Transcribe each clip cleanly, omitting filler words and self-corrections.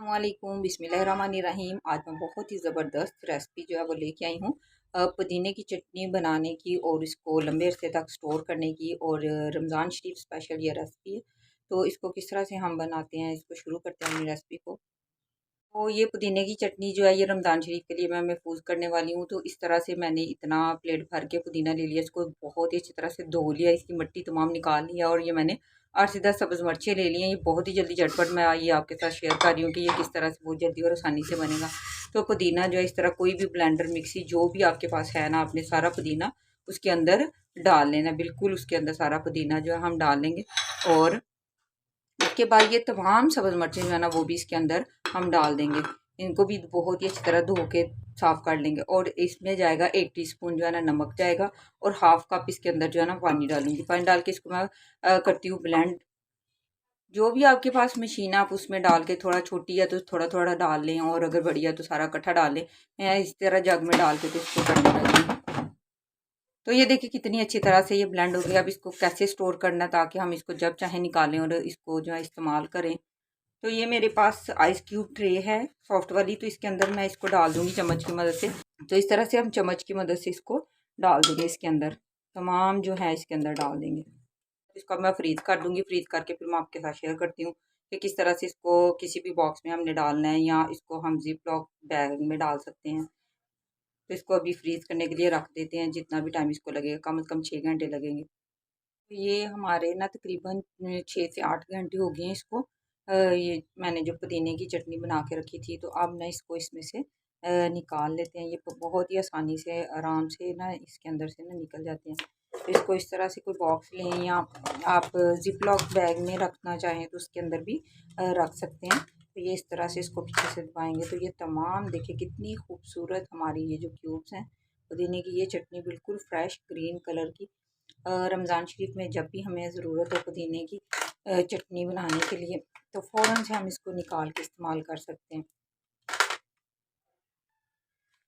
वालेकुम बिस्मिल्लाहिर्रहमानिर्रहीम। आज मैं बहुत ही ज़बरदस्त रेसिपी जो है वो लेके आई हूँ पुदीने की चटनी बनाने की और इसको लंबे अरसे तक स्टोर करने की। और रमज़ान शरीफ स्पेशल ये रेसिपी है। तो इसको किस तरह से हम बनाते हैं, इसको शुरू करते हैं अपनी रेसिपी को। तो ये पुदीने की चटनी जो है ये रमज़ान शरीफ के लिए मैं महफूज करने वाली हूँ। तो इस तरह से मैंने इतना प्लेट भर के पुदीना ले लिया, इसको बहुत ही अच्छी तरह से धो लिया, इसकी मिट्टी तमाम निकाल लिया। और ये मैंने 8 से 10 सब्ज़ मिर्चें ले ली हैं। ये बहुत ही जल्दी झटपट मैं ये आपके साथ शेयर कर रही हूँ कि ये किस तरह से बहुत जल्दी और आसानी से बनेगा। तो पुदीना जो है इस तरह कोई भी ब्लेंडर मिक्सी जो भी आपके पास है ना, आपने सारा पुदीना उसके अंदर डाल लेना। बिल्कुल उसके अंदर सारा पुदीना जो है हम डाल लेंगे। और उसके बाद ये तमाम सब्ज़ मिर्चें जो है ना वो भी इसके अंदर हम डाल देंगे। इनको भी बहुत ही अच्छी तरह धो के साफ़ कर लेंगे। और इसमें जाएगा 1 टीस्पून जो है ना नमक जाएगा। और हाफ़ कप इसके अंदर जो है ना पानी डालूंगी। पानी डाल के इसको मैं करती हूँ ब्लेंड। जो भी आपके पास मशीन है आप उसमें डाल के, थोड़ा छोटी है तो थोड़ा थोड़ा डाल लें, और अगर बड़ी है तो सारा इकट्ठा डाल लें। मैं इस तरह जग में डाल के तो इसको करने लगी हूँ। तो ये देखिए कितनी अच्छी तरह से ये ब्लेंड हो गया। अब इसको कैसे स्टोर करना है ताकि हम इसको जब चाहे निकालें और इसको जो है इस्तेमाल करें। तो ये मेरे पास आइस क्यूब ट्रे है सॉफ्ट वाली, तो इसके अंदर मैं इसको डाल दूंगी चम्मच की मदद से। तो इस तरह से हम चम्मच की मदद से इसको डाल देंगे इसके अंदर, तमाम जो है इसके अंदर डाल देंगे। इसको अब मैं फ्रीज कर दूंगी। फ्रीज करके फिर मैं आपके साथ शेयर करती हूँ कि किस तरह से इसको किसी भी बॉक्स में हमने डालना है, या इसको हम जिप लॉक बैग में डाल सकते हैं। तो इसको अभी फ्रीज करने के लिए रख देते हैं, जितना भी टाइम इसको लगेगा, कम से कम 6 घंटे लगेंगे। तो ये हमारे ना तकरीबन 6 से 8 घंटे हो गए हैं इसको। ये मैंने जो पुदीने की चटनी बना के रखी थी, तो अब ना इसको इसमें से निकाल लेते हैं। ये बहुत ही आसानी से आराम से ना इसके अंदर से ना निकल जाते हैं। तो इसको इस तरह से कोई बॉक्स लें, या आप जिप लॉक बैग में रखना चाहें तो उसके अंदर भी रख सकते हैं। तो ये इस तरह से इसको पीछे से दबाएंगे तो ये तमाम देखिए कितनी खूबसूरत हमारी ये जो क्यूब्स हैं पुदीने की, ये चटनी बिल्कुल फ्रेश ग्रीन कलर की। रमज़ान शरीफ में जब भी हमें ज़रूरत है पुदीने की चटनी बनाने के लिए, तो फ़ौरन से हम इसको निकाल के इस्तेमाल कर सकते हैं।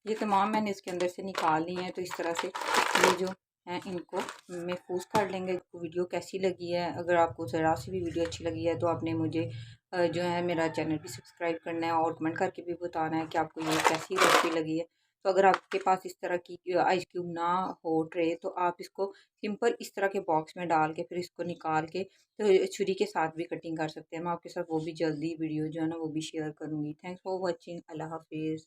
ये तमाम मैंने इसके अंदर से निकाल ली हैं। तो इस तरह से ये जो हैं इनको महफूज कर लेंगे। वीडियो कैसी लगी है, अगर आपको ज़रा सी भी वीडियो अच्छी लगी है तो आपने मुझे जो है मेरा चैनल भी सब्सक्राइब करना है, और कमेंट करके भी बताना है कि आपको ये कैसी रेसिपी लगी है। तो अगर आपके पास इस तरह की आइस क्यूब ना हो ट्रे, तो आप इसको सिंपल इस तरह के बॉक्स में डाल के फिर इसको निकाल के तो छुरी के साथ भी कटिंग कर सकते हैं। मैं आपके साथ वो भी जल्दी वीडियो जो है ना वो भी शेयर करूँगी। Thanks for watching. अल्लाह हाफिज़।